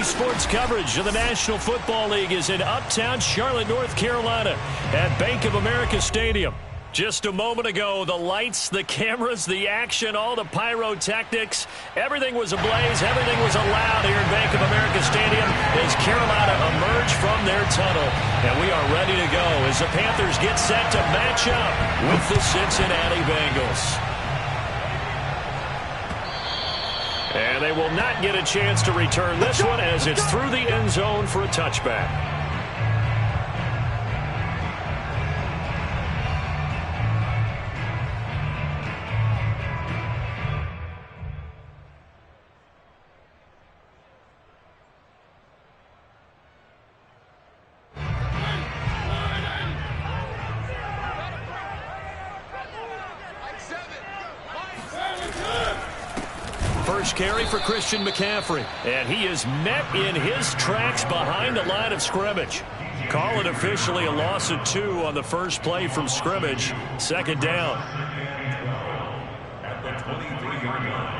Sports coverage of the National Football League is in uptown Charlotte, North Carolina at Bank of America Stadium. Just a moment ago, the lights, the cameras, the action, all the pyrotechnics, everything was ablaze, everything was allowed here in Bank of America Stadium as Carolina emerged from their tunnel. And we are ready to go as the Panthers get set to match up with the Cincinnati Bengals. And they will not get a chance to return this one as it's through the end zone for a touchback. First carry for Christian McCaffrey, and he is met in his tracks behind the line of scrimmage. Call it officially a loss of 2 on the first play from scrimmage. Second down. At the 23-yard line.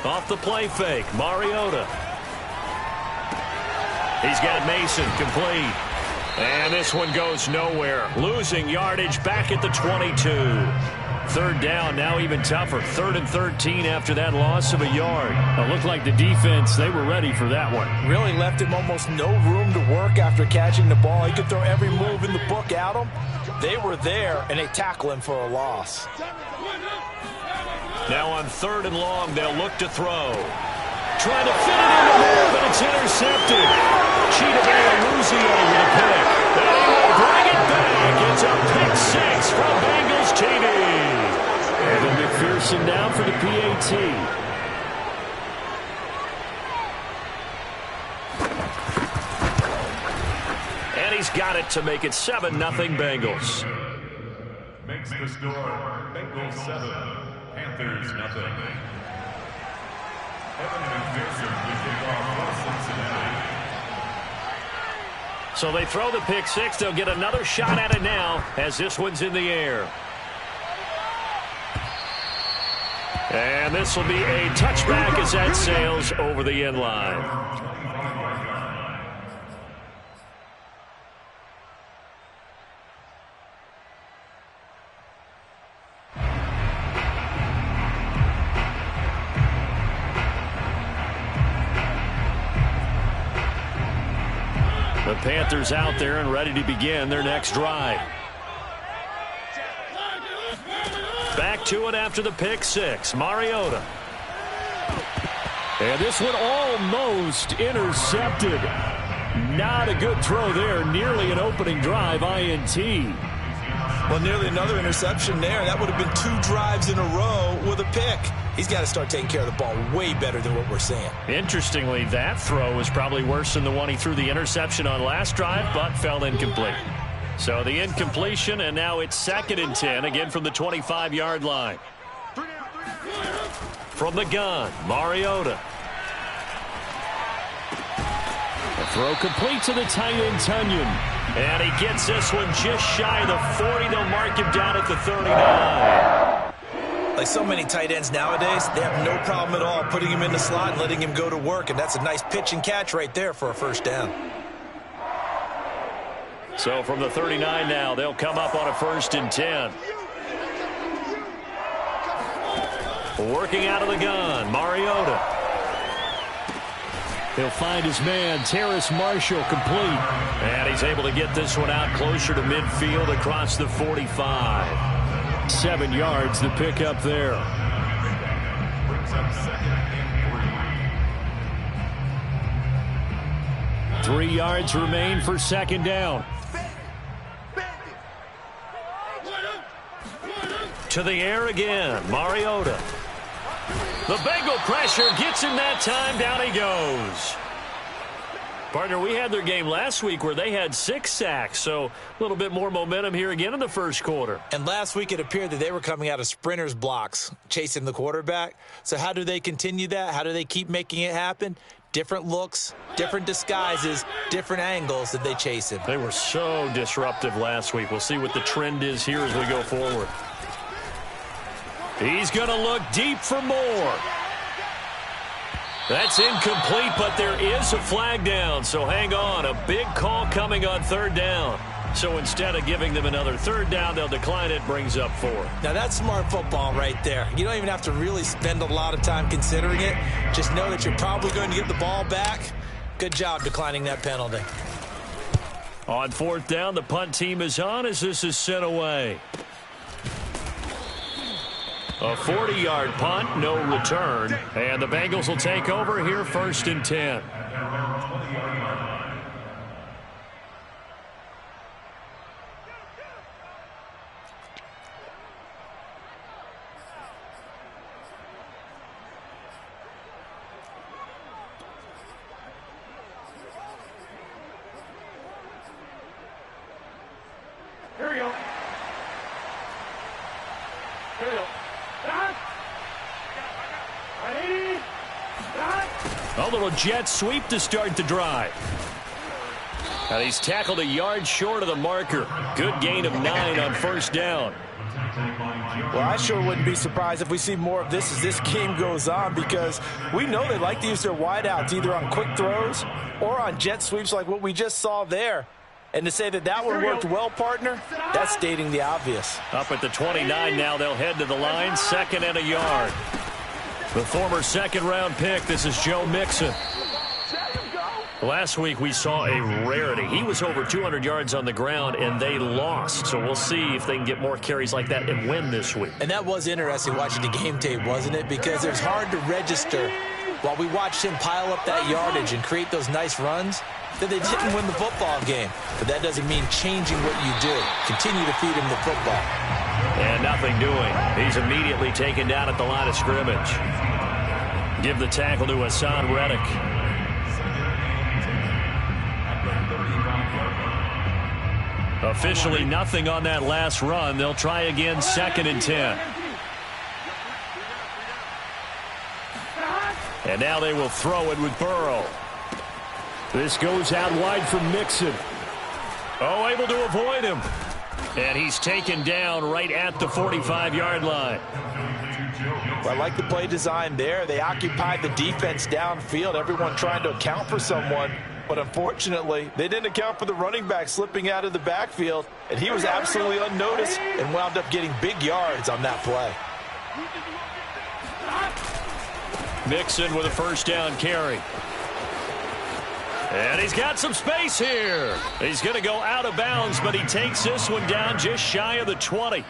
Off the play fake, Mariota. He's got Mason complete. And this one goes nowhere. Losing yardage back at the 22. Third down, now even tougher. 3rd and 13 after that loss of a yard. It looked like the defense, they were ready for that one. Really left him almost no room to work after catching the ball. He could throw every move in the book at him. They were there, and they tackle him for a loss. Now on 3rd and long, they'll look to throw. Trying to fit it into there, but it's intercepted. Cheetah Luzio with a pick. They will bring it back. It's a pick 6 from Bengals TD. Evan McPherson down for the PAT. And he's got it to make it 7-0 Bengals. Makes the score Bengals 7. Panthers nothing. Evan McPherson with the ball for Cincinnati. So they throw the pick 6. They'll get another shot at it now as this one's in the air. And this will be a touchback as that sails over the end line. The Panthers out there and ready to begin their next drive. Back to it after the pick 6. Mariota. And this one almost intercepted. Not a good throw there. Nearly an opening drive INT. Well, nearly another interception there. That would have been 2 drives in a row with a pick. He's got to start taking care of the ball way better than what we're seeing. Interestingly, that throw was probably worse than the one he threw the interception on last drive, but fell incomplete. So the incompletion, and now it's 2nd and 10, again from the 25-yard line. From the gun, Mariota. A throw complete to the tight end, Tunyon. And he gets this one just shy of the 40. They'll mark him down at the 39. Like so many tight ends nowadays, they have no problem at all putting him in the slot and letting him go to work. And that's a nice pitch and catch right there for a first down. So from the 39 now, they'll come up on a 1st and 10. Working out of the gun, Mariota. He'll find his man, Terrace Marshall, complete. And he's able to get this one out closer to midfield across the 45. 7 yards, the pickup there. 3 yards remain for 2nd down. To the air again, Mariota. The Bengal pressure gets him that time. Down he goes. Partner, we had their game last week where they had 6 sacks, so a little bit more momentum here again in the first quarter. And last week it appeared that they were coming out of sprinters blocks, chasing the quarterback. So how do they continue that? How do they keep making it happen? Different looks, different disguises, different angles that they chase him. They were so disruptive last week. We'll see what the trend is here as we go forward. He's going to look deep for more. That's incomplete, but there is a flag down, so hang on. A big call coming on third down. So instead of giving them another third down, they'll decline it, brings up 4. Now that's smart football right there. You don't even have to really spend a lot of time considering it. Just know that you're probably going to get the ball back. Good job declining that penalty. On fourth down, the punt team is on as this is sent away. A 40-yard punt, no return. And the Bengals will take over here, 1st and 10. Here we go. Here we go. A little jet sweep to start the drive. And he's tackled a yard short of the marker. Good gain of 9 on first down. Well, I sure wouldn't be surprised if we see more of this as this game goes on, because we know they like to use their wideouts either on quick throws or on jet sweeps like what we just saw there. And to say that that one worked well, partner, that's stating the obvious. Up at the 29 now, they'll head to the line, 2nd and a yard. The former second-round pick, this is Joe Mixon. Last week we saw a rarity. He was over 200 yards on the ground, and they lost. So we'll see if they can get more carries like that and win this week. And that was interesting watching the game tape, wasn't it? Because it was hard to register while we watched him pile up that yardage and create those nice runs that they didn't win the football game. But that doesn't mean changing what you do. Continue to feed him the football. And nothing doing. He's immediately taken down at the line of scrimmage. Give the tackle to Hassan Reddick. Officially nothing on that last run. They'll try again, 2nd and 10. And now they will throw it with Burrow. This goes out wide from Mixon. Oh, able to avoid him. And he's taken down right at the 45-yard line. Well, I like the play design there. They occupied the defense downfield, everyone trying to account for someone. But unfortunately, they didn't account for the running back slipping out of the backfield, and he was absolutely unnoticed and wound up getting big yards on that play. Mixon with a first down carry. And he's got some space here. He's going to go out of bounds, but he takes this one down just shy of the 20.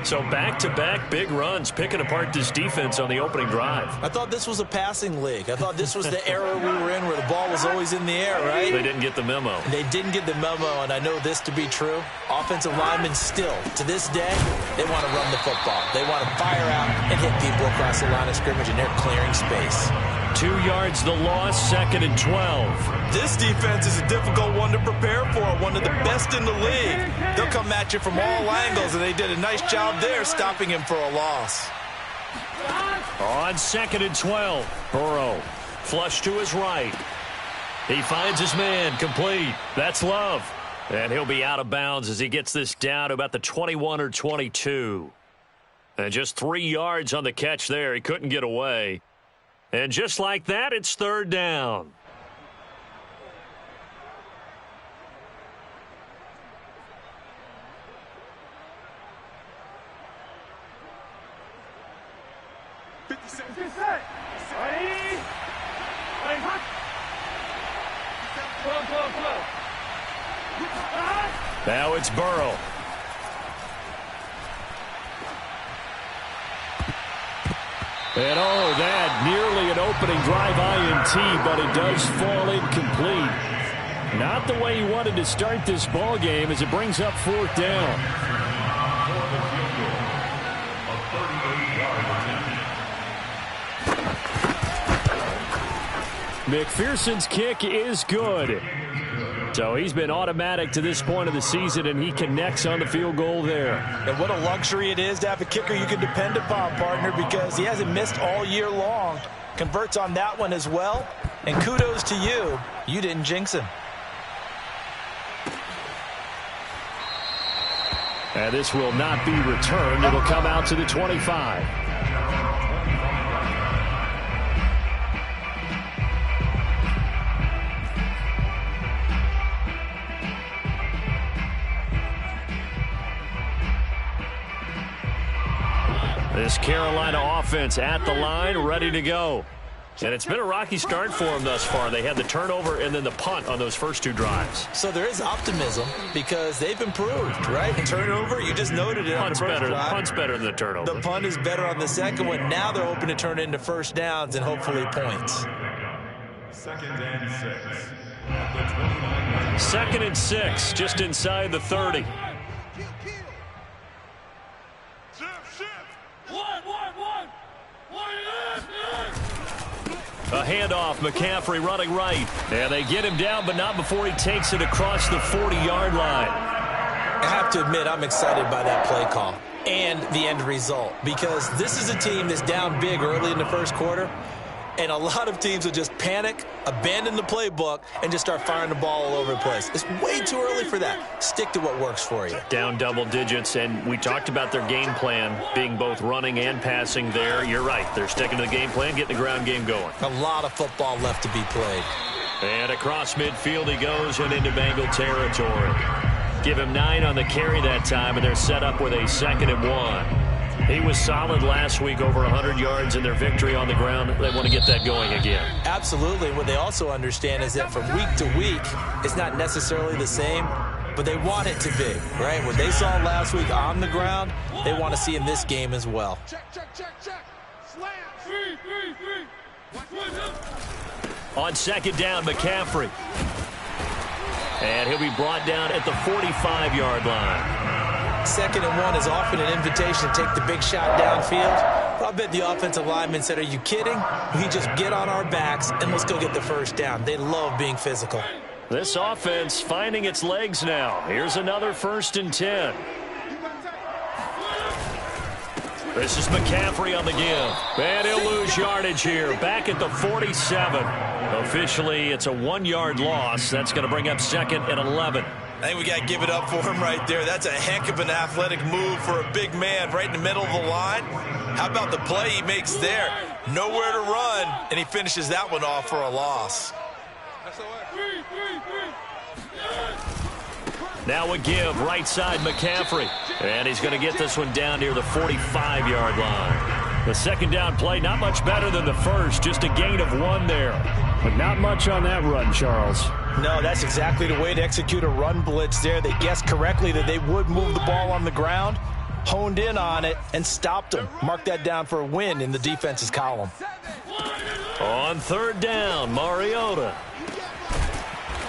So back-to-back big runs, picking apart this defense on the opening drive. I thought this was a passing league. I thought this was the era we were in where the ball was always in the air, right? They didn't get the memo. They didn't get the memo, and I know this to be true. Offensive linemen still, to this day, they want to run the football. They want to fire out and hit people across the line of scrimmage, and they're clearing space. 2 yards the loss, 2nd and 12. This defense is a difficult one to prepare for, one of the best in the league. They'll come at you from all angles, and they did a nice job there stopping him for a loss. On 2nd and 12, Burrow flush to his right. He finds his man, complete. That's Love. And he'll be out of bounds as he gets this down to about the 21 or 22. And just 3 yards on the catch there. He couldn't get away. And just like that, it's third down. Now it's Burrow. And oh, that nearly an opening drive INT, but it does fall incomplete. Not the way he wanted to start this ball game as it brings up fourth down. McPherson's kick is good. So he's been automatic to this point of the season, and he connects on the field goal there. And what a luxury it is to have a kicker you can depend upon, partner, because he hasn't missed all year long. Converts on that one as well. And kudos to you. You didn't jinx him. And this will not be returned. It'll come out to the 25. This Carolina offense at the line, ready to go. And it's been a rocky start for them thus far. They had the turnover and then the punt on those first two drives. So there is optimism because they've improved, right? Turnover, you just noted it on the first drive. Punt's better than the turnover. The punt is better on the second one. Now they're hoping to turn it into first downs and hopefully points. 2nd and 6. At the 29. 2nd and 6, just inside the 30. A handoff, McCaffrey running right. And they get him down, but not before he takes it across the 40-yard line. I have to admit, I'm excited by that play call and the end result because this is a team that's down big early in the first quarter, and a lot of teams will just panic, abandon the playbook, and just start firing the ball all over the place. It's way too early for that. Stick to what works for you. Down double digits, and we talked about their game plan being both running and passing there. You're right. They're sticking to the game plan, getting the ground game going. A lot of football left to be played. And across midfield he goes and into Bengal territory. Give him 9 on the carry that time, and they're set up with a 2nd and 1. He was solid last week, over 100 yards in their victory on the ground. They want to get that going again. Absolutely. What they also understand is that from week to week, it's not necessarily the same, but they want it to be, right? What they saw last week on the ground, they want to see in this game as well. On 2nd down, McCaffrey. And he'll be brought down at the 45-yard line. 2nd and 1 is often an invitation to take the big shot downfield. I bet the offensive lineman said, are you kidding? We just get on our backs and let's go get the first down. They love being physical. This offense finding its legs now. Here's another 1st and 10. This is McCaffrey on the give. And he'll lose yardage here. Back at the 47. Officially, it's a 1-yard loss. That's going to bring up 2nd and 11. I think we got to give it up for him right there. That's a heck of an athletic move for a big man right in the middle of the line. How about the play he makes there? Nowhere to run, and he finishes that one off for a loss. Now a give, right side McCaffrey. And he's going to get this one down near the 45-yard line. The 2nd down play, not much better than the first, just a gain of 1 there. But not much on that run, Charles. No, that's exactly the way to execute a run blitz there. They guessed correctly that they would move the ball on the ground, honed in on it, and stopped them. Mark that down for a win in the defense's column. On 3rd down, Mariota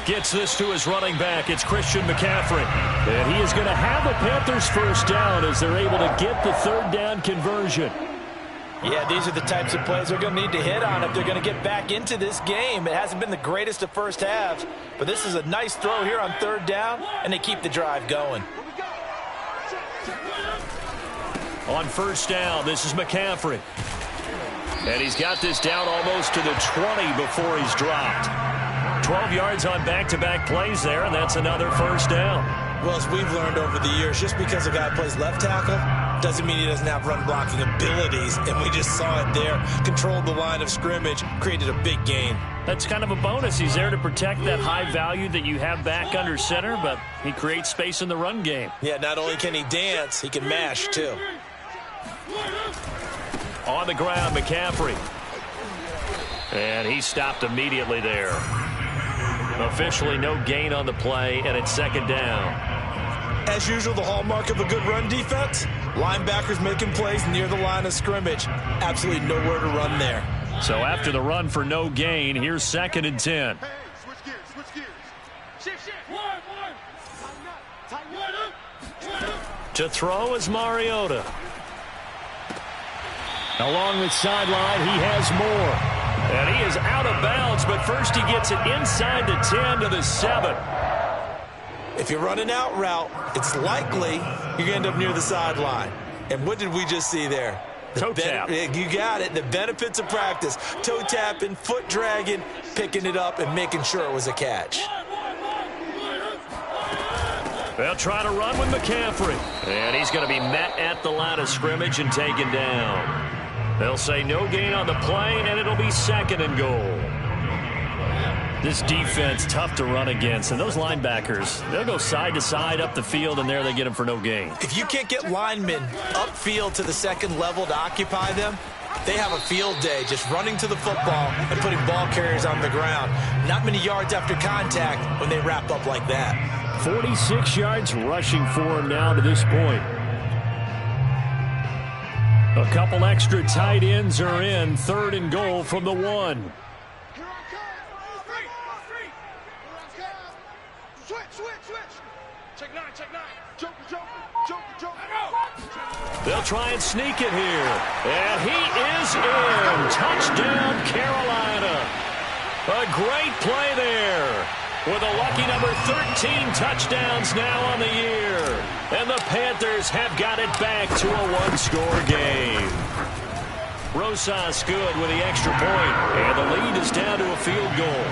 gets this to his running back. It's Christian McCaffrey. And he is going to have the Panthers first down as they're able to get the 3rd down conversion. Yeah, these are the types of plays they're going to need to hit on if they're going to get back into this game. It hasn't been the greatest of first halves, but this is a nice throw here on 3rd down, and they keep the drive going. On 1st down, this is McCaffrey. And he's got this down almost to the 20 before he's dropped. 12 yards on back-to-back plays there, and that's another 1st down. Well, as we've learned over the years, just because a guy plays left tackle doesn't mean he doesn't have run-blocking abilities, and we just saw it there. Controlled the line of scrimmage, created a big gain. That's kind of a bonus. He's there to protect that high value that you have back under center, but he creates space in the run game. Yeah, not only can he dance, he can mash, too. On the ground, McCaffrey. And he stopped immediately there. Officially no gain on the play, and it's 2nd down. As usual, the hallmark of a good run defense, linebackers making plays near the line of scrimmage. Absolutely nowhere to run there. So after the run for no gain, here's 2nd and 10. Hey, switch gears. Shift. To throw is Mariota. Along the sideline, he has more. And he is out of bounds, but first he gets it inside the 10 to the 7. If you run an out route, it's likely you're going to end up near the sideline. And what did we just see there? Toe tap. You got it. The benefits of practice. Toe tapping, foot dragging, picking it up, and making sure it was a catch. They'll try to run with McCaffrey. And he's going to be met at the line of scrimmage and taken down. They'll say no gain on the play, and it'll be 2nd and goal. This defense, tough to run against. And those linebackers, they'll go side to side up the field, and there they get them for no gain. If you can't get linemen upfield to the 2nd level to occupy them, they have a field day just running to the football and putting ball carriers on the ground. Not many yards after contact when they wrap up like that. 46 yards rushing for him now to this point. A couple extra tight ends are in. 3rd and goal from the 1. They'll try and sneak it here. And he is in. Touchdown, Carolina. A great play there. With a lucky number 13 touchdowns now on the year. And the Panthers have got it back to a 1-score game. Rosas good with the extra point. And the lead is down to a field goal.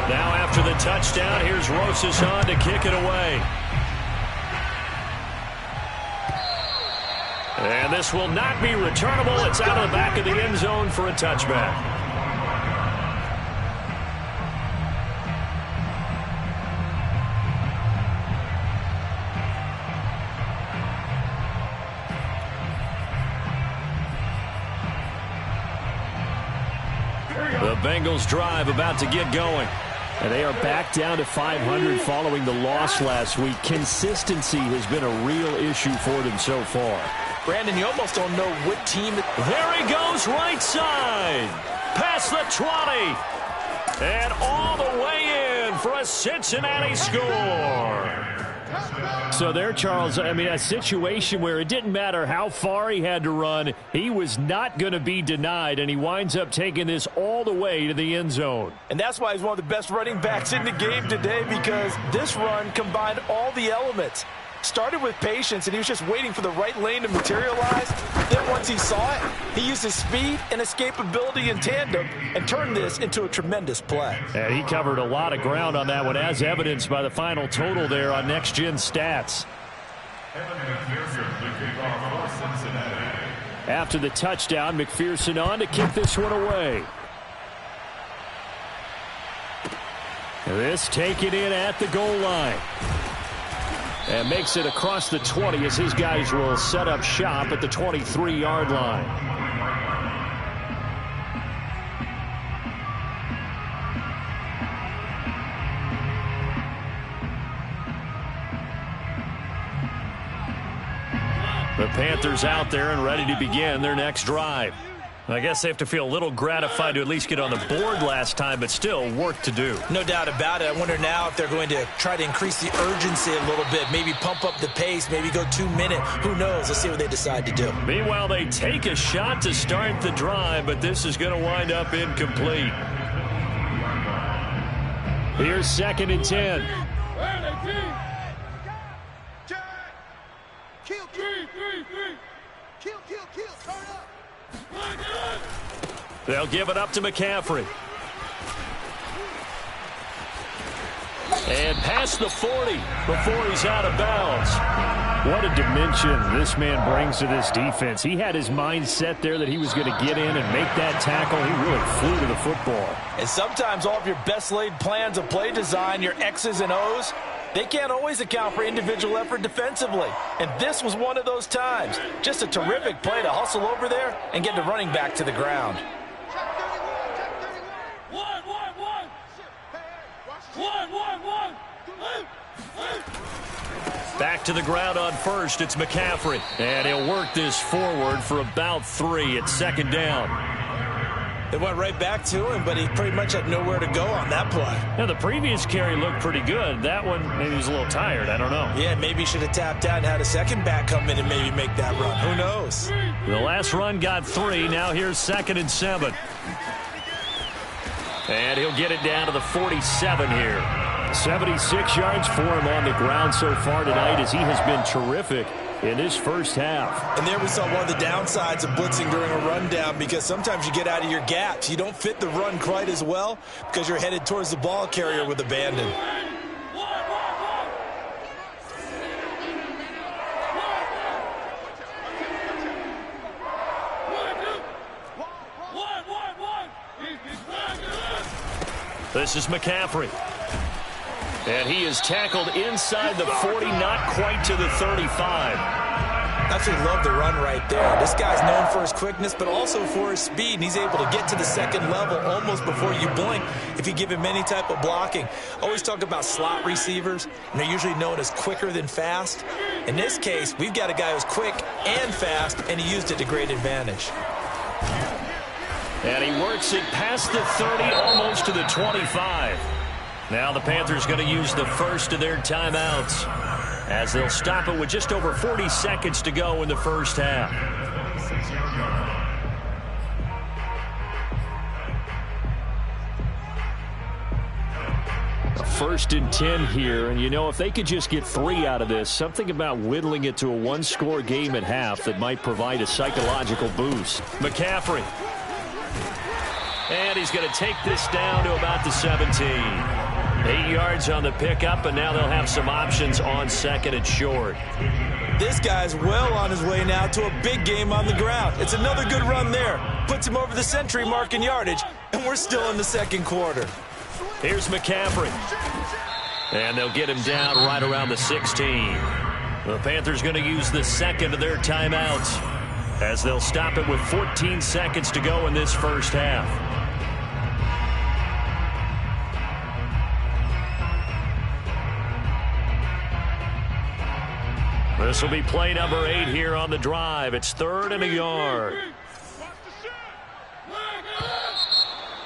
Now after the touchdown, here's Rosas on to kick it away. And this will not be returnable. It's out of the back of the end zone for a touchback. The Bengals drive about to get going. And they are back down to 500 following the loss last week. Consistency has been a real issue for them so far. Brandon, you almost don't know what team. There he goes, right side. Past the 20. And all the way in for a Cincinnati score. So there, Charles, I mean, a situation where it didn't matter how far he had to run. He was not going to be denied, and he winds up taking this all the way to the end zone. And that's why he's one of the best running backs in the game today, because this run combined all the elements. Started with patience, and he was just waiting for the right lane to materialize. Then once he saw it, he used his speed and escapability in tandem and turned this into a tremendous play. And he covered a lot of ground on that one, as evidenced by the final total there on Next Gen Stats. After the touchdown, McPherson on to kick this one away. This taken in at the goal line. And makes it across the 20 as his guys will set up shop at the 23-yard line. The Panthers out there and ready to begin their next drive. I guess they have to feel a little gratified to at least get on the board last time, but still work to do. No doubt about it. I wonder now if they're going to try to increase the urgency a little bit, maybe pump up the pace, maybe go 2 minute. Who knows? Let's see what they decide to do. Meanwhile, they take a shot to start the drive, but this is going to wind up incomplete. Here's 2nd and 10. They'll give it up to McCaffrey. And past the 40 before he's out of bounds. What a dimension this man brings to this defense. He had his mind set there that he was going to get in and make that tackle. He really flew to the football. And sometimes all of your best laid plans of play design, your X's and O's, they can't always account for individual effort defensively. And this was one of those times. Just a terrific play to hustle over there and get the running back to the ground. Back to the ground on first. It's McCaffrey. And he'll work this forward for about 3 at 2nd down. They went right back to him, but he pretty much had nowhere to go on that play. Now, the previous carry looked pretty good. That one, maybe he was a little tired. I don't know. Yeah, maybe he should have tapped out and had a second back come in and maybe make that run. Who knows? The last run got 3. Now here's 2nd and 7. And he'll get it down to the 47 here. 76 yards for him on the ground so far tonight, as he has been terrific in this first half. And there we saw one of the downsides of blitzing during a rundown, because sometimes you get out of your gaps. You don't fit the run quite as well because you're headed towards the ball carrier with abandon. This is McCaffrey. And he is tackled inside the 40, not quite to the 35. Absolutely love the run right there. This guy's known for his quickness, but also for his speed, and he's able to get to the second level almost before you blink if you give him any type of blocking. Always talk about slot receivers, and they're usually known as quicker than fast. In this case, we've got a guy who's quick and fast, and he used it to great advantage. And he works it past the 30, almost to the 25. Now the Panthers going to use the first of their timeouts, as they'll stop it with just over 40 seconds to go in the first half. A 1st and 10 here, and you know, if they could just get 3 out of this, something about whittling it to a one-score game at half that might provide a psychological boost. McCaffrey. And he's going to take this down to about the 17. 8 yards on the pickup, and now they'll have some options on second and short. This guy's well on his way now to a big game on the ground. It's another good run there. Puts him over the century mark in yardage, and we're still in the second quarter. Here's McCaffrey. And they'll get him down right around the 16. The Panthers going to use the second of their timeouts, as they'll stop it with 14 seconds to go in this first half. This will be play number 8 here on the drive. It's 3rd and a yard.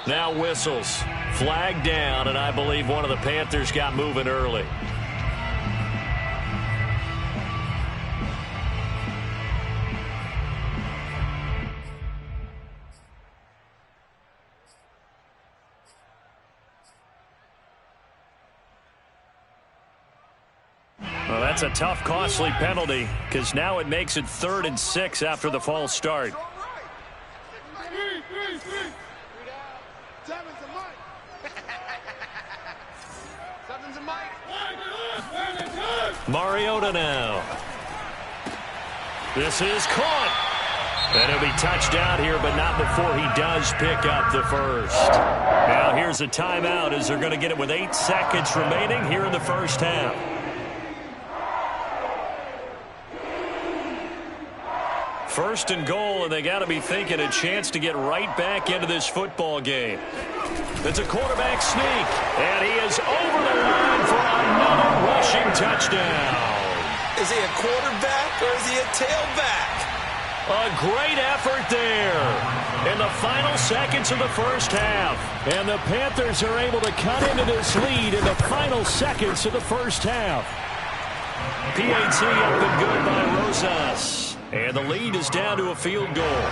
Now whistles. Flag down, and I believe one of the Panthers got moving early. Well, that's a tough, costly penalty, because now it makes it 3rd and 6 after the false start. Mariota now. This is caught. And it'll be touchdown here, but not before he does pick up the first. Now here's a timeout, as they're going to get it with 8 seconds remaining here in the first half. First and goal, and they got to be thinking a chance to get right back into this football game. It's a quarterback sneak, and he is over the line for another rushing touchdown. Is he a quarterback or is he a tailback? A great effort there in the final seconds of the first half. And the Panthers are able to cut into this lead in the final seconds of the first half. PAT up and good by Rosas. And the lead is down to a field goal.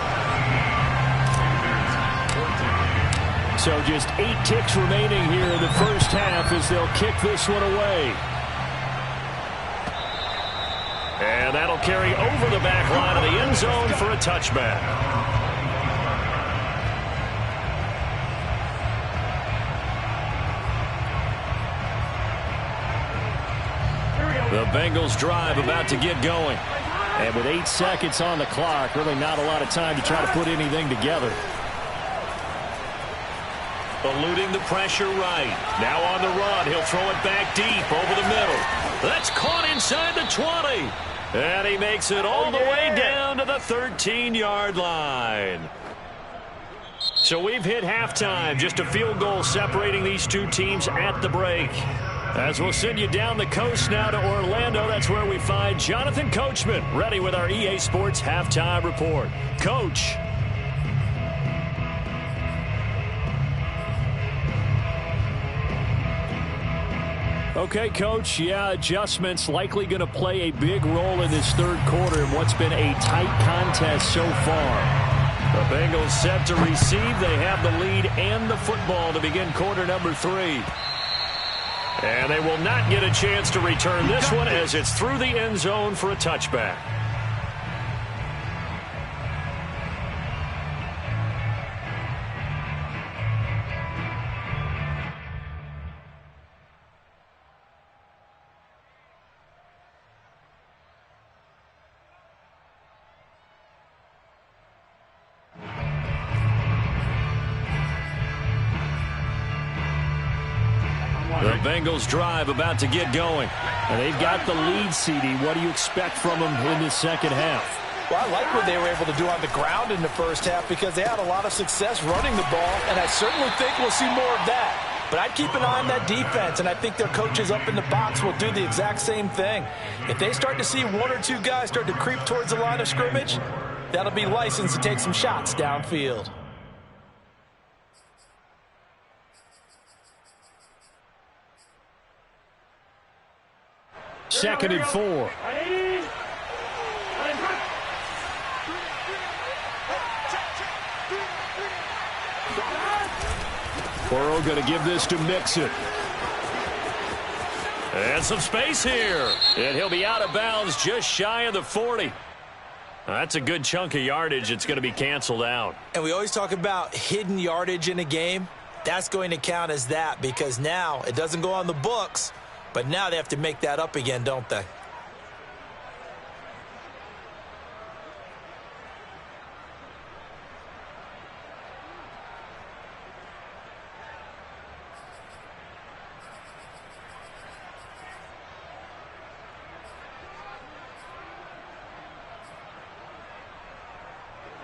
So just 8 ticks remaining here in the first half as they'll kick this one away. And that'll carry over the back line of the end zone for a touchback. The Bengals drive about to get going. And with 8 seconds on the clock, really not a lot of time to try to put anything together. Eluding the pressure right. Now on the run. He'll throw it back deep over the middle. That's caught inside the 20. And he makes it all the way down to the 13-yard line. So we've hit halftime. Just a field goal separating these two teams at the break. As we'll send you down the coast now to Orlando, that's where we find Jonathan Coachman, ready with our EA Sports Halftime Report. Coach. Okay, Coach, yeah, adjustments likely going to play a big role in this third quarter in what's been a tight contest so far. The Bengals set to receive. They have the lead and the football to begin quarter number 3. And they will not get a chance to return this one as it's through the end zone for a touchback. The Bengals drive about to get going. And they've got the lead, CD. What do you expect from them in the second half? Well, I like what they were able to do on the ground in the first half because they had a lot of success running the ball, and I certainly think we'll see more of that. But I'd keep an eye on that defense, and I think their coaches up in the box will do the exact same thing. If they start to see one or two guys start to creep towards the line of scrimmage, that'll be licensed to take some shots downfield. Second and 4. Burrow going to give this to Mixon. And some space here. And he'll be out of bounds just shy of the 40. That's a good chunk of yardage. It's going to be canceled out. And we always talk about hidden yardage in a game. That's going to count as that because now it doesn't go on the books. But now they have to make that up again, don't they?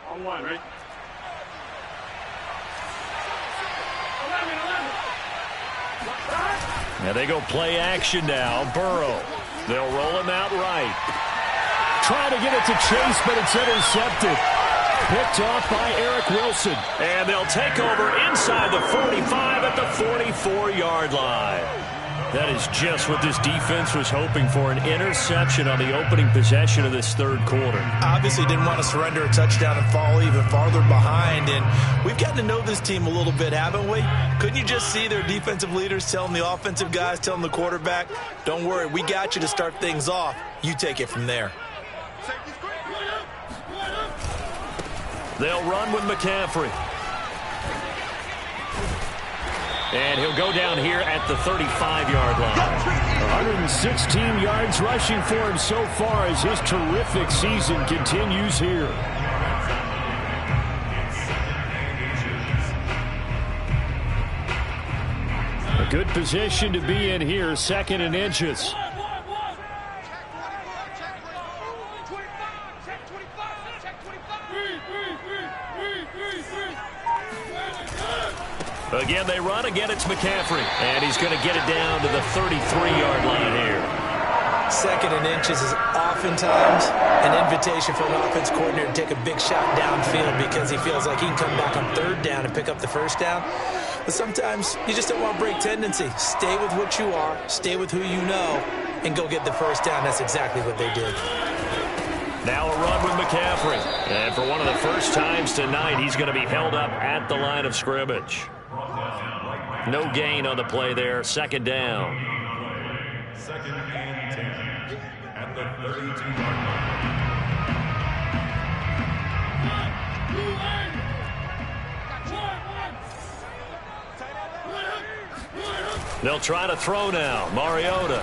On one, right? 11. Now they go play action now. Burrow. They'll roll him out right. Trying to get it to Chase, but it's intercepted. Picked off by Eric Wilson. And they'll take over inside the 45 at the 44-yard line. That is just what this defense was hoping for, an interception on the opening possession of this third quarter. Obviously didn't want to surrender a touchdown and fall even farther behind. And we've gotten to know this team a little bit, haven't we? Couldn't you just see their defensive leaders telling the offensive guys, telling the quarterback, don't worry, we got you to start things off. You take it from there. They'll run with McCaffrey. And he'll go down here at the 35-yard line. 116 yards rushing for him so far as his terrific season continues here. A good position to be in here, second and inches. Again, they run. Again, it's McCaffrey. And he's going to get it down to the 33-yard line here. Second and inches is oftentimes an invitation for an offense coordinator to take a big shot downfield because he feels like he can come back on third down and pick up the first down. But sometimes you just don't want to break tendency. Stay with what you are, stay with who you know, and go get the first down. That's exactly what they did. Now a run with McCaffrey. And for one of the first times tonight, he's going to be held up at the line of scrimmage. No gain on the play there. Second down. Second and 10 at the 32-yard line. They'll try to throw now. Mariota.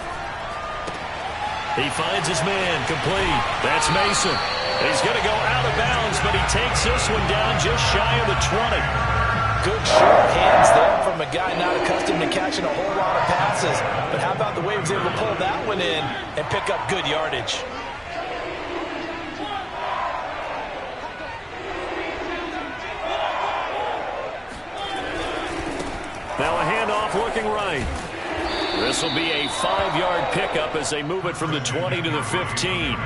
He finds his man, complete. That's Mason. He's going to go out of bounds, but he takes this one down just shy of the 20. Good short hands there from a guy not accustomed to catching a whole lot of passes. But how about the way he was able to pull that one in and pick up good yardage? Now a handoff looking right. This will be a 5-yard pickup as they move it from the 20 to the 15.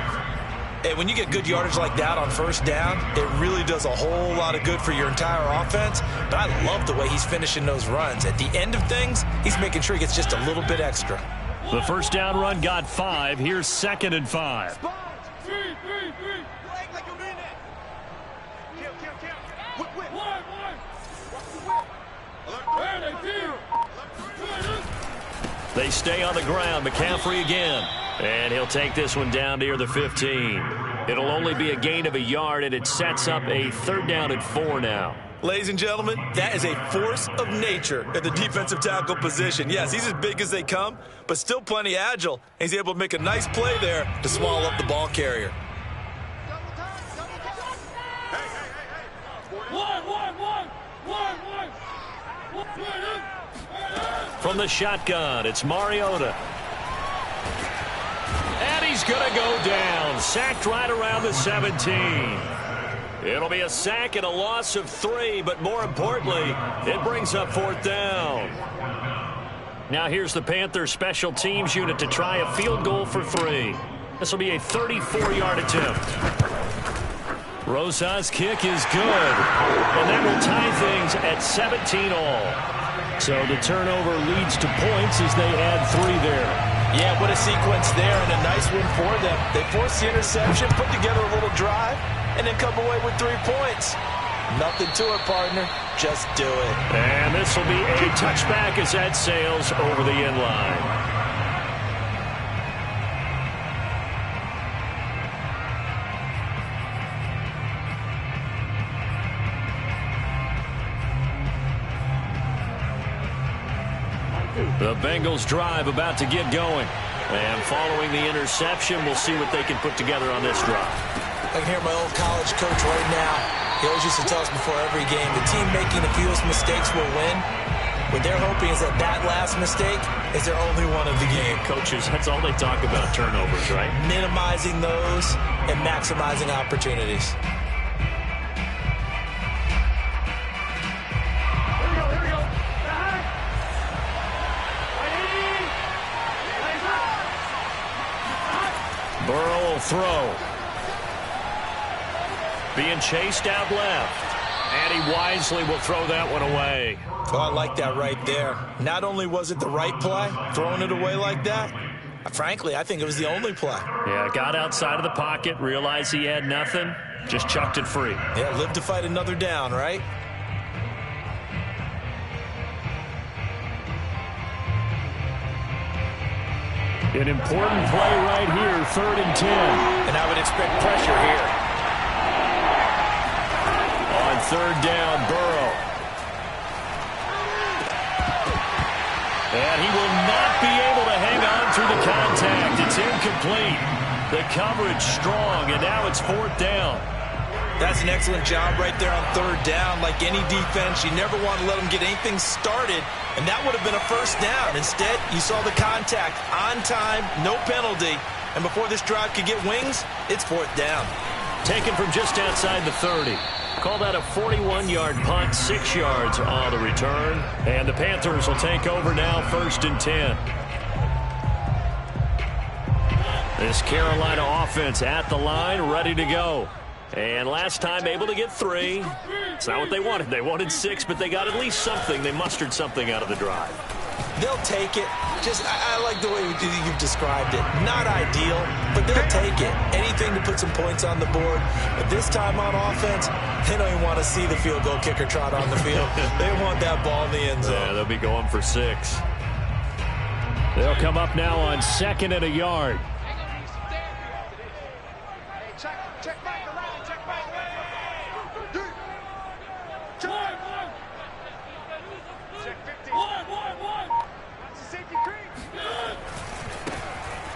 And when you get good yardage like that on first down, it really does a whole lot of good for your entire offense. But I love the way he's finishing those runs. At the end of things, he's making sure he gets just a little bit extra. The first down run got 5. Here's second and 5. They stay on the ground. McCaffrey again. And he'll take this one down near the 15. It'll only be a gain of a yard, and it sets up a 3rd down and 4 now. Ladies and gentlemen, that is a force of nature at the defensive tackle position. Yes, he's as big as they come, but still plenty agile. He's able to make a nice play there to swallow up the ball carrier. From the shotgun, it's Mariota. And he's going to go down. Sacked right around the 17. It'll be a sack and a loss of 3, but more importantly, it brings up 4th down. Now here's the Panthers special teams unit to try a field goal for 3. This will be a 34-yard attempt. Rosa's kick is good, and that will tie things at 17 all. So the turnover leads to points as they add 3 there. Yeah, what a sequence there, and a nice win for them. They forced the interception, put together a little drive, and then come away with 3 points. Nothing to it, partner. Just do it. And this will be a touchback as that sails over the end line. The Bengals drive about to get going. And following the interception, we'll see what they can put together on this drive. I can hear my old college coach right now. He always used to tell us before every game, the team making the fewest mistakes will win. What they're hoping is that that last mistake is their only one of the game. Coaches, that's all they talk about, turnovers, right? Minimizing those and maximizing opportunities. Burrow will throw. Being chased out left. And he wisely will throw that one away. Oh, I like that right there. Not only was it the right play, throwing it away like that, frankly, I think it was the only play. Yeah, got outside of the pocket, realized he had nothing, just chucked it free. Yeah, live to fight another down, right? An important play right here, 3rd and 10. And I would expect pressure here. On 3rd down, Burrow. And he will not be able to hang on through the contact. It's incomplete. The coverage strong, and now it's 4th down. That's an excellent job right there on 3rd down. Like any defense, you never want to let them get anything started, and that would have been a 1st down. Instead, you saw the contact on time, no penalty, and before this drive could get wings, it's 4th down. Taken from just outside the 30. Call that a 41-yard punt, 6 yards on the return, and the Panthers will take over now, 1st and 10. This Carolina offense at the line, ready to go. And last time able to get 3. It's not what they wanted. They wanted 6, but they got at least something. They mustered something out of the drive. They'll take it. I like the way you've described it. Not ideal, but they'll take it. Anything to put some points on the board. But this time on offense, they don't even want to see the field goal kicker trot on the field. They want that ball in the end zone. Yeah, they'll be going for 6. They'll come up now on 2nd and a yard.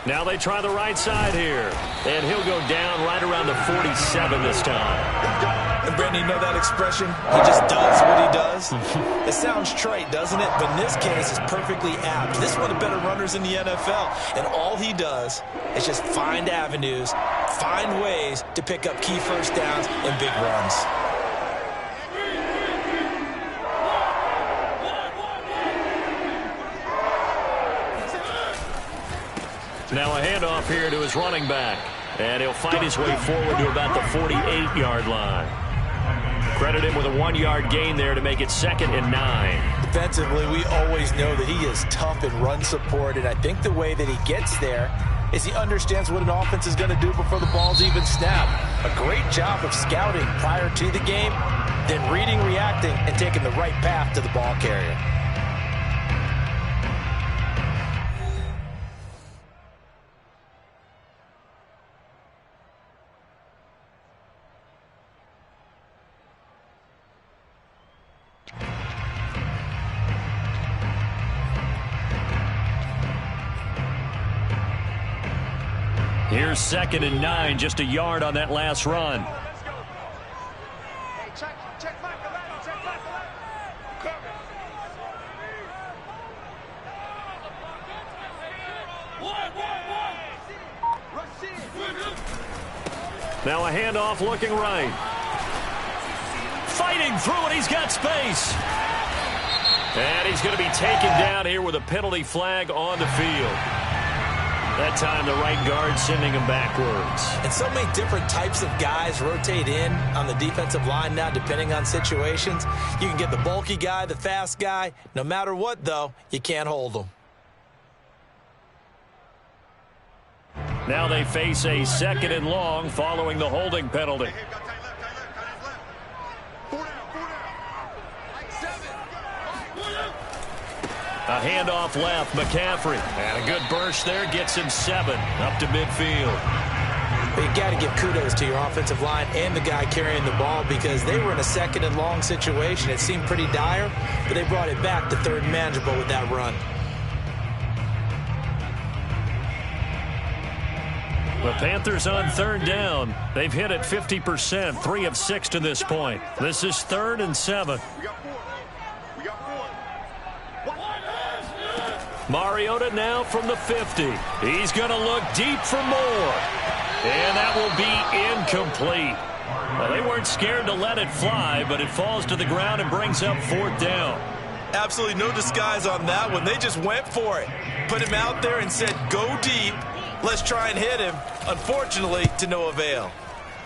Now they try the right side here. And he'll go down right around the 47 this time. And Brandon, you know that expression? He just does what he does. It sounds trite, doesn't it? But in this case, it's perfectly apt. This is one of the better runners in the NFL. And all he does is just find avenues, find ways to pick up key 1st downs and big runs. Now a handoff here to his running back. And he'll fight his way forward to about the 48-yard line. Credit him with a 1-yard gain there to make it 2nd and 9. Defensively, we always know that he is tough in run support, and I think the way that he gets there is he understands what an offense is going to do before the ball's even snapped. A great job of scouting prior to the game, then reading, reacting, and taking the right path to the ball carrier. Here's 2nd and 9, just a yard on that last run. Now a handoff looking right. Fighting through it. He's got space. And he's going to be taken down here with a penalty flag on the field. That time the right guard sending him backwards. And so many different types of guys rotate in on the defensive line now depending on situations. You can get the bulky guy, the fast guy. No matter what, though, you can't hold them. Now they face a 2nd and long following the holding penalty. A handoff left, McCaffrey. And a good burst there gets him 7 up to midfield. But you got to give kudos to your offensive line and the guy carrying the ball because they were in a 2nd and long situation. It seemed pretty dire, but they brought it back to 3rd and manageable with that run. The Panthers on 3rd down. They've hit it 50%, 3 of 6 to this point. This is 3rd and 7. Mariota now from the 50. He's going to look deep for more. And that will be incomplete. Well, they weren't scared to let it fly, but it falls to the ground and brings up 4th down. Absolutely no disguise on that one. They just went for it. Put him out there and said, go deep. Let's try and hit him. Unfortunately, to no avail.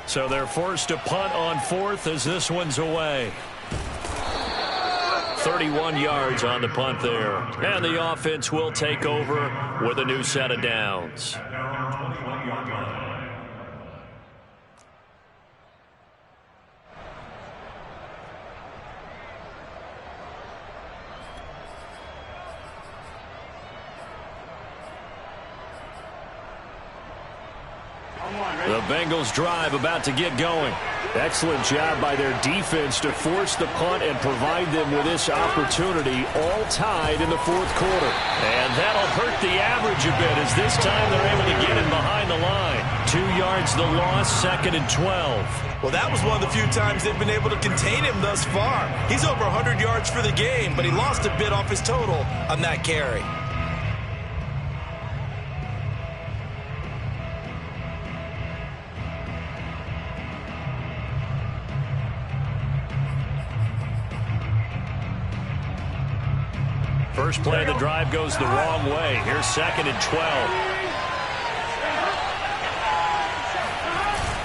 So they're forced to punt on 4th as this one's away. 31 yards on the punt there. And the offense will take over with a new set of downs. The Bengals drive about to get going. Excellent job by their defense to force the punt and provide them with this opportunity, all tied in the 4th quarter. And that'll hurt the average a bit as this time they're able to get him behind the line. 2 yards the loss, 2nd and 12. Well, that was one of the few times they've been able to contain him thus far. He's over 100 yards for the game, but he lost a bit off his total on that carry. First play of the drive goes the wrong way. Here's 2nd and 12.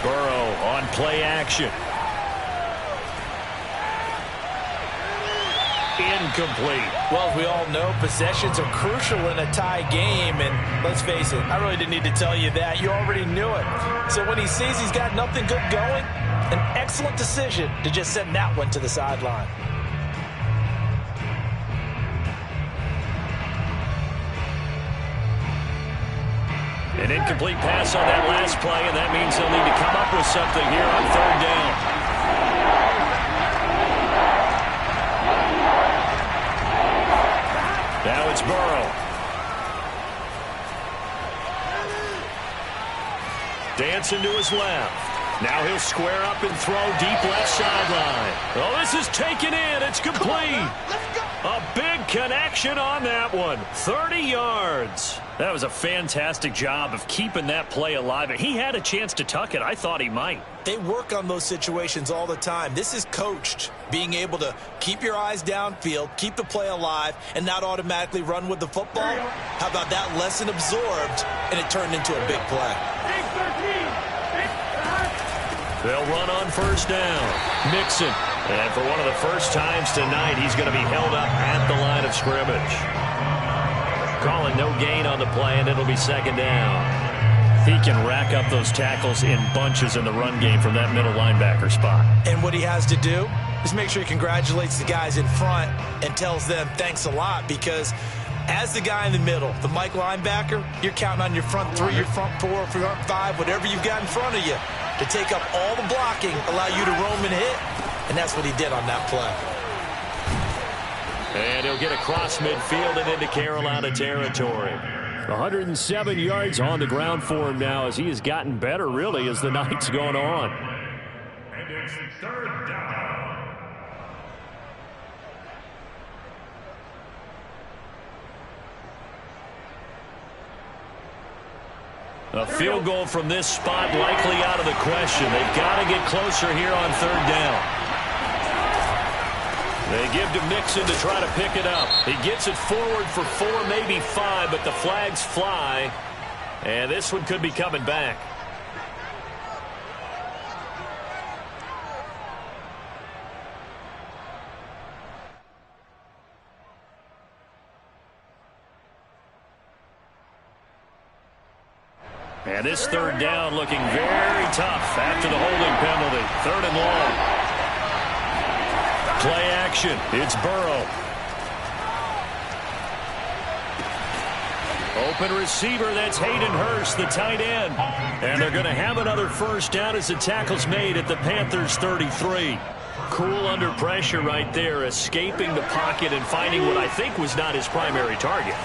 Burrow on play action. Incomplete. Well, as we all know, possessions are crucial in a tie game. And let's face it, I really didn't need to tell you that. You already knew it. So when he sees he's got nothing good going, an excellent decision to just send that one to the sideline. An incomplete pass on that last play, and that means they'll need to come up with something here on 3rd down. Now it's Burrow. Dancing to his left. Now he'll square up and throw deep left sideline. Oh, this is taken in. It's complete. A big connection on that one. 30 yards. That was a fantastic job of keeping that play alive. He had a chance to tuck it. I thought he might. They work on those situations all the time. This is coached, being able to keep your eyes downfield, keep the play alive, and not automatically run with the football. How about that lesson absorbed, and it turned into a big play. They'll run on 1st down. Mixon. And for one of the first times tonight, he's going to be held up at the line of scrimmage. Calling no gain on the play, and it'll be 2nd down. He can rack up those tackles in bunches in the run game from that middle linebacker spot. And what he has to do is make sure he congratulates the guys in front and tells them thanks a lot, because as the guy in the middle, the Mike linebacker, you're counting on your front 3, your front 4, front 5, whatever you've got in front of you to take up all the blocking, allow you to roam and hit. And that's what he did on that play. And he'll get across midfield and into Carolina territory. 107 yards on the ground for him now as he has gotten better, really, as the night's gone on. And it's 3rd down. A field goal from this spot likely out of the question. They've got to get closer here on 3rd down. They give to Mixon to try to pick it up. He gets it forward for 4, maybe 5, but the flags fly. And this one could be coming back. And this 3rd down looking very tough after the holding penalty. 3rd and long. Play action. It's Burrow. Open receiver. That's Hayden Hurst, the tight end. And they're going to have another 1st down as the tackle's made at the Panthers' 33. Cool under pressure right there, escaping the pocket and finding what I think was not his primary target.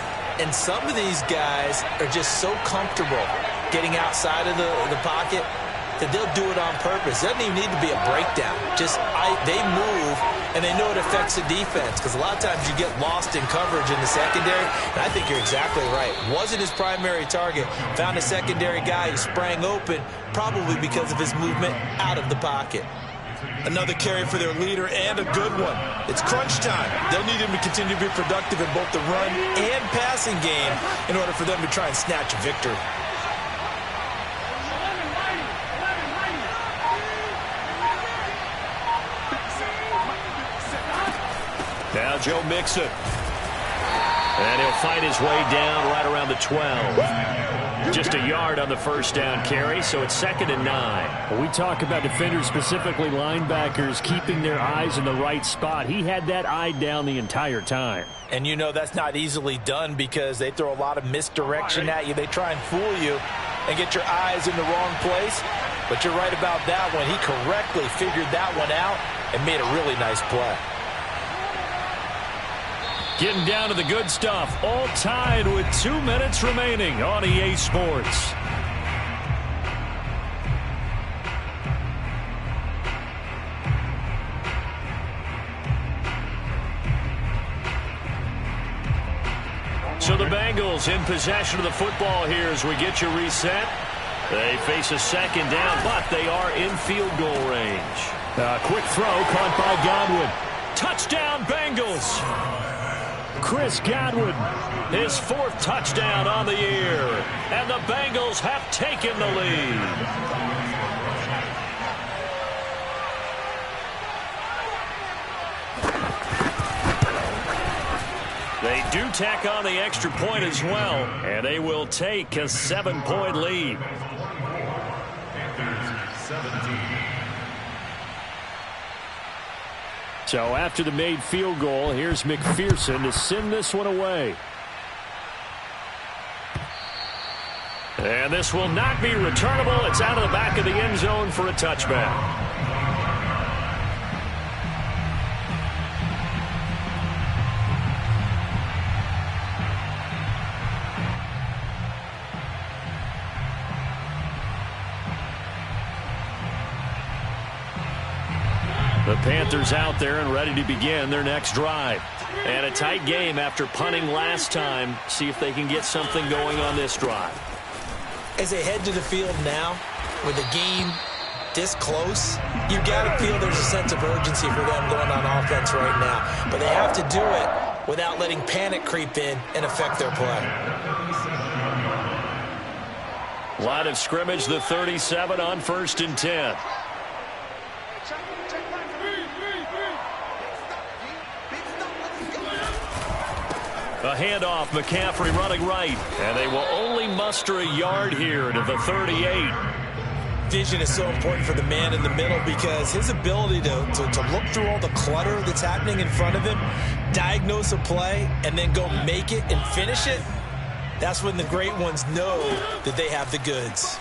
And some of these guys are just so comfortable getting outside of the pocket that they'll do it on purpose. It doesn't even need to be a breakdown. Just they move, and they know it affects the defense because a lot of times you get lost in coverage in the secondary, and I think you're exactly right. Wasn't his primary target. Found a secondary guy who sprang open, probably because of his movement out of the pocket. Another carry for their leader, and a good one. It's crunch time. They'll need him to continue to be productive in both the run and passing game in order for them to try and snatch a victory. Now Joe Mixon. And he'll fight his way down right around the 12. Just a yard on the 1st down carry, so it's 2nd and 9. When we talk about defenders, specifically linebackers, keeping their eyes in the right spot, he had that eye down the entire time. And you know that's not easily done because they throw a lot of misdirection at you. They try and fool you and get your eyes in the wrong place. But you're right about that one. He correctly figured that one out and made a really nice play. Getting down to the good stuff. All tied with 2 minutes remaining on EA Sports. So the Bengals in possession of the football here as we get you reset. They face a 2nd down, but they are in field goal range. A quick throw caught by Godwin. Touchdown, Bengals! Chris Godwin, his 4th touchdown on the year. And the Bengals have taken the lead. They do tack on the extra point as well, and they will take a 7-point lead. Panthers 17. So after the made field goal, here's McPherson to send this one away. And this will not be returnable. It's out of the back of the end zone for a touchback. The Panthers out there and ready to begin their next drive. And a tight game after punting last time. See if they can get something going on this drive. As they head to the field now, with the game this close, you got to feel there's a sense of urgency for them going on offense right now. But they have to do it without letting panic creep in and affect their play. Line of scrimmage, the 37 on 1st and 10. A handoff, McCaffrey running right, and they will only muster a yard here to the 38. Vision is so important for the man in the middle because his ability to look through all the clutter that's happening in front of him, diagnose a play, and then go make it and finish it, that's when the great ones know that they have the goods.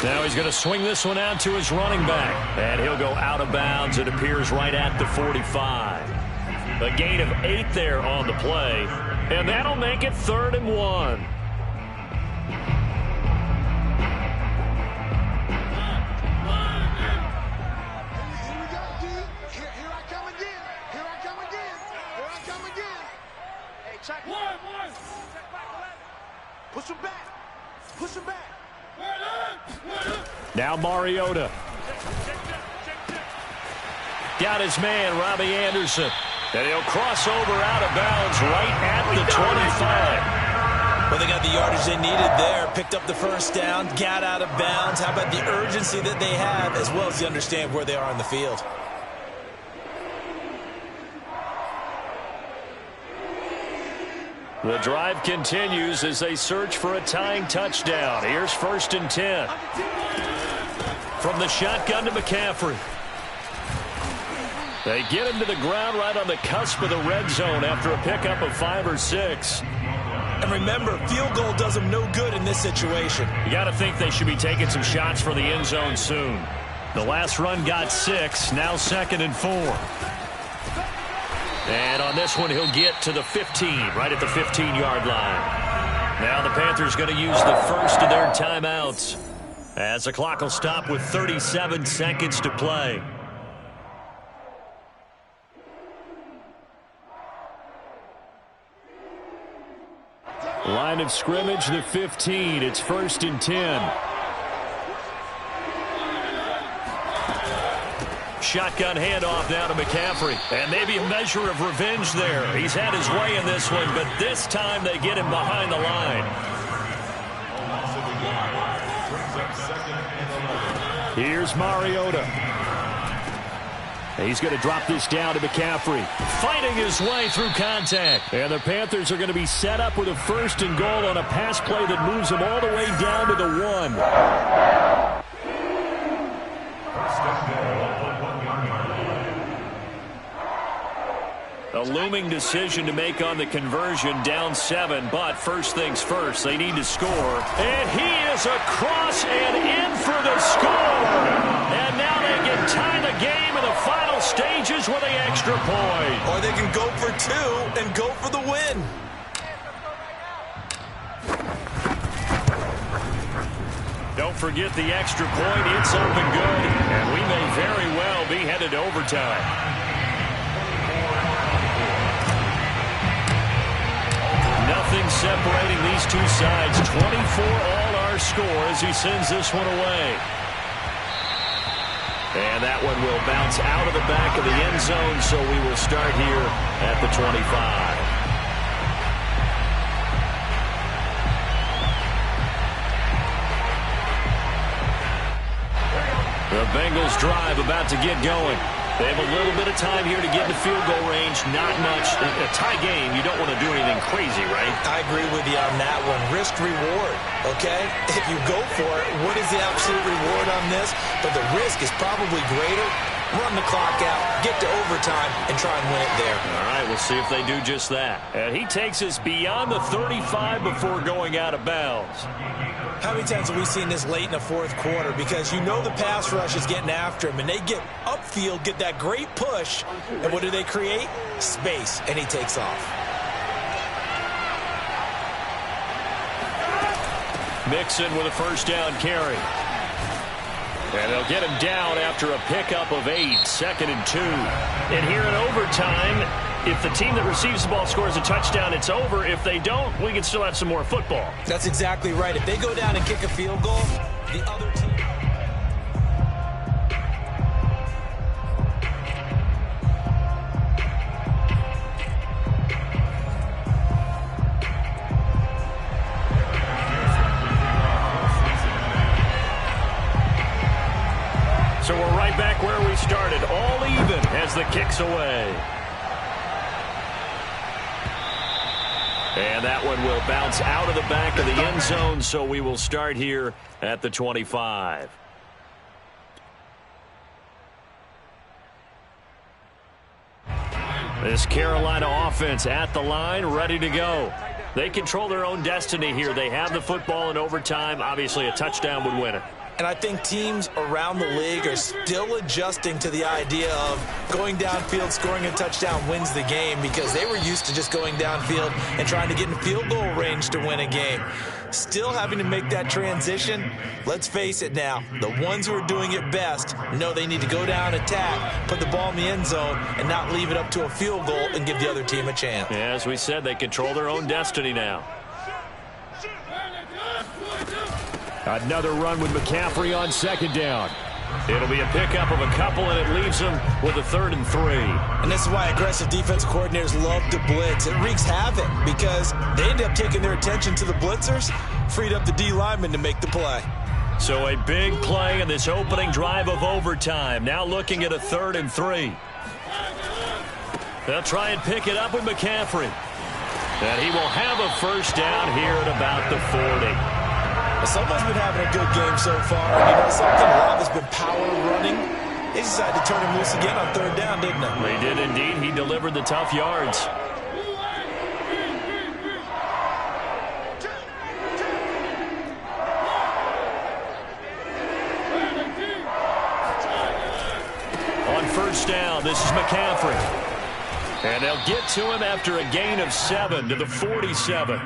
Now he's going to swing this one out to his running back, and he'll go out of bounds. It appears right at the 45. A gain of 8 there on the play, and that'll make it 3rd and 1. Push him back. Push him back. Now Mariota. Got his man, Robbie Anderson. And he'll cross over out of bounds right at the 25. Well, they got the yardage they needed there. Picked up the first down. Got out of bounds. How about the urgency that they have as well as you understand where they are on the field? The drive continues as they search for a tying touchdown. Here's 1st and 10. From the shotgun to McCaffrey. They get him to the ground right on the cusp of the red zone after a pickup of 5 or 6. And remember, field goal does them no good in this situation. You got to think they should be taking some shots for the end zone soon. The last run got 6, now 2nd and 4. And on this one, he'll get to the 15, right at the 15-yard line. Now the Panthers going to use the first of their timeouts as the clock will stop with 37 seconds to play. Line of scrimmage, the 15. It's 1st and 10. Shotgun handoff now to McCaffrey. And maybe a measure of revenge there. He's had his way in this one, but this time they get him behind the line. Here's Mariota. He's going to drop this down to McCaffrey. Fighting his way through contact. And the Panthers are going to be set up with a 1st and goal on a pass play that moves them all the way down to the 1. A looming decision to make on the conversion, down 7, but first things first, they need to score. And he is across and in for the score. And now they can tie the game in the final stages with the extra point. Or they can go for 2 and go for the win. Don't forget the extra point. It's up and good. And we may very well be headed to overtime. Nothing separating these two sides. 24 all our score as he sends this one away. And that one will bounce out of the back of the end zone, so we will start here at the 25. The Bengals drive about to get going. They have a little bit of time here to get in the field goal range. Not much. A tie game, you don't want to do anything crazy, right? I agree with you on that one. Risk reward, okay? If you go for it, what is the absolute reward on this? But the risk is probably greater. Run the clock out, get to overtime, and try and win it there. All right, we'll see if they do just that. And he takes us beyond the 35 before going out of bounds. How many times have we seen this late in the fourth quarter? Because you know the pass rush is getting after him, and they get upfield, get that great push, and what do they create? Space, and he takes off. Mixon with a first down carry. And they'll get him down after a pickup of 8, 2nd and 2. And here in overtime, if the team that receives the ball scores a touchdown, it's over. If they don't, we can still have some more football. That's exactly right. If they go down and kick a field goal, the other team... So we're right back where we started, all even as the kick's away. And that one will bounce out of the back of the end zone, so we will start here at the 25. This Carolina offense at the line, ready to go. They control their own destiny here. They have the football in overtime. Obviously, a touchdown would win it. And I think teams around the league are still adjusting to the idea of going downfield, scoring a touchdown wins the game, because they were used to just going downfield and trying to get in field goal range to win a game. Still having to make that transition. Let's face it now, the ones who are doing it best know they need to go down, attack, put the ball in the end zone, and not leave it up to a field goal and give the other team a chance. Yeah, as we said, they control their own destiny now. Another run with McCaffrey on second down. It'll be a pickup of a couple, and it leaves them with a 3rd and 3. And this is why aggressive defensive coordinators love to blitz. It wreaks havoc because they end up taking their attention to the blitzers, freed up the D lineman to make the play. So a big play in this opening drive of overtime. Now looking at a 3rd and 3. They'll try and pick it up with McCaffrey. And he will have a first down here at about the 40. Someone's been having a good game so far. And you know something? A lot has been power running. They decided to turn him loose again on 3rd down, didn't they? They did indeed. He delivered the tough yards. On first down, this is McCaffrey. And they'll get to him after a gain of 7 to the 47.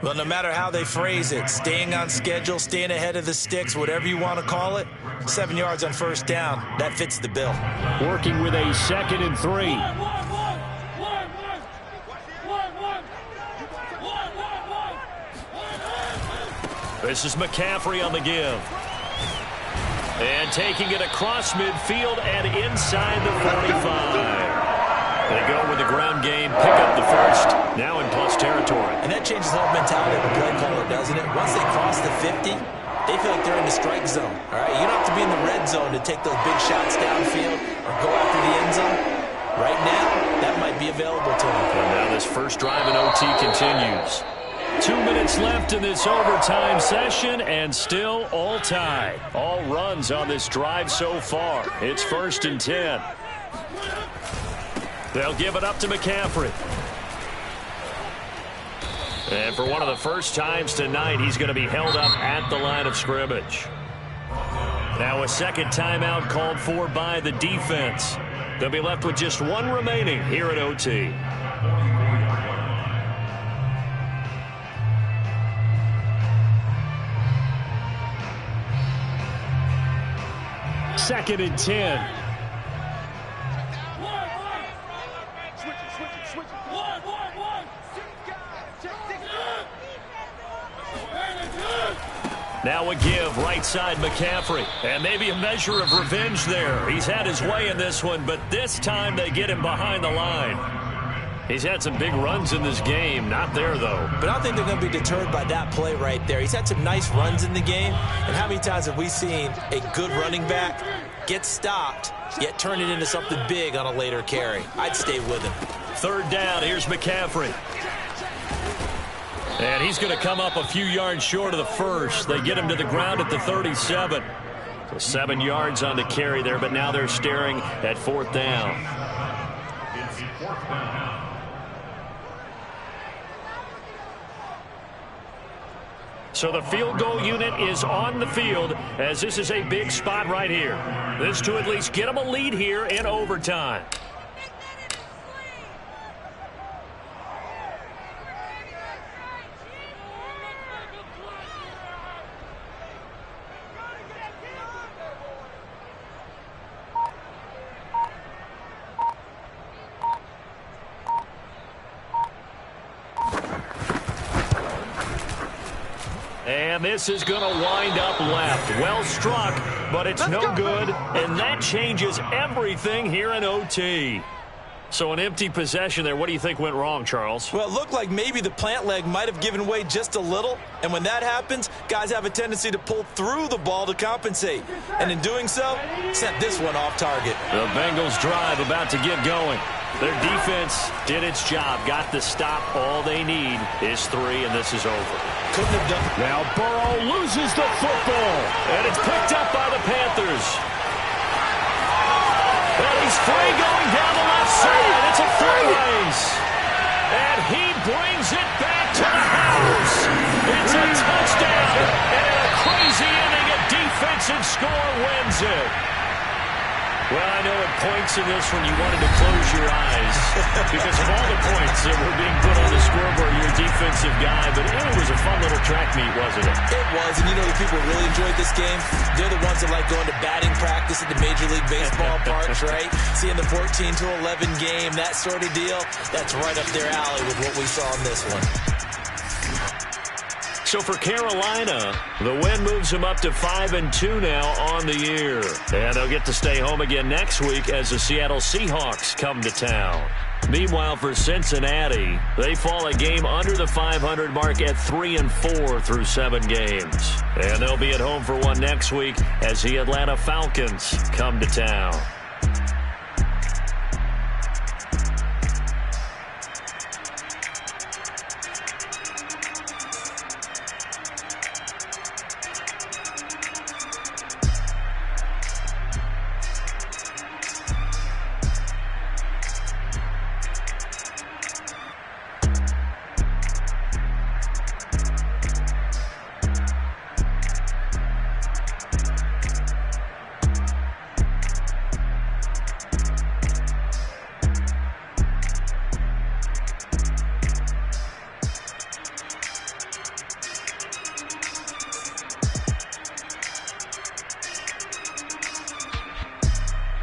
Well, no matter how they phrase it, staying on schedule, staying ahead of the sticks, whatever you want to call it, 7 yards on first down, that fits the bill. Working with a 2nd and 3. This is McCaffrey on the give. And taking it across midfield and inside the 45. They go with the ground game, pick up the first, now in plus territory. And that changes the whole mentality of the play caller, doesn't it? Once they cross the 50, they feel like they're in the strike zone. All right, you don't have to be in the red zone to take those big shots downfield or go after the end zone. Right now, that might be available to them. And now this first drive in OT continues. 2 minutes left in this overtime session, and still all tied. All runs on this drive so far. It's 1st and 10. They'll give it up to McCaffrey. And for one of the first times tonight, he's going to be held up at the line of scrimmage. Now a second timeout called for by the defense. They'll be left with just one remaining here at OT. Second and 10. Now a give, right side McCaffrey. And maybe a measure of revenge there. He's had his way in this one, but this time they get him behind the line. He's had some big runs in this game. Not there, though. But I don't think they're going to be deterred by that play right there. He's had some nice runs in the game. And how many times have we seen a good running back get stopped, yet turn it into something big on a later carry? I'd stay with him. 3rd down, here's McCaffrey. And he's going to come up a few yards short of the first. They get him to the ground at the 37. So 7 yards on the carry there, but now they're staring at 4th down. It's 4th down. So the field goal unit is on the field, as this is a big spot right here. This to at least get them a lead here in overtime. And this is going to wind up left. Well struck, but it's no good. And that changes everything here in OT. So an empty possession there. What do you think went wrong, Charles? Well, it looked like maybe the plant leg might have given way just a little. And when that happens, guys have a tendency to pull through the ball to compensate. And in doing so, sent this one off target. The Bengals drive about to get going. Their defense did its job, got the stop. All they need is 3, and this is over. Couldn't have done it. Now Burrow loses the football, and it's picked up by the Panthers. And he's free going down the left side. It's a 3-ways. And he brings it back to the house. It's a touchdown. And in a crazy inning of defense. score wins it. Well, I know at points in this one you wanted to close your eyes because of all the points that were being put on the scoreboard. You're a defensive guy, but it was a fun little track meet, wasn't it? It was, and you know the people who really enjoyed this game? They're the ones that like going to batting practice at the Major League Baseball parks, right? Seeing the 14-11 game, that sort of deal, that's right up their alley with what we saw in this one. So for Carolina, the win moves them up to 5-2 now on the year. And they'll get to stay home again next week as the Seattle Seahawks come to town. Meanwhile, for Cincinnati, they fall a game under the 500 mark at 3-4 through 7 games. And they'll be at home for one next week as the Atlanta Falcons come to town.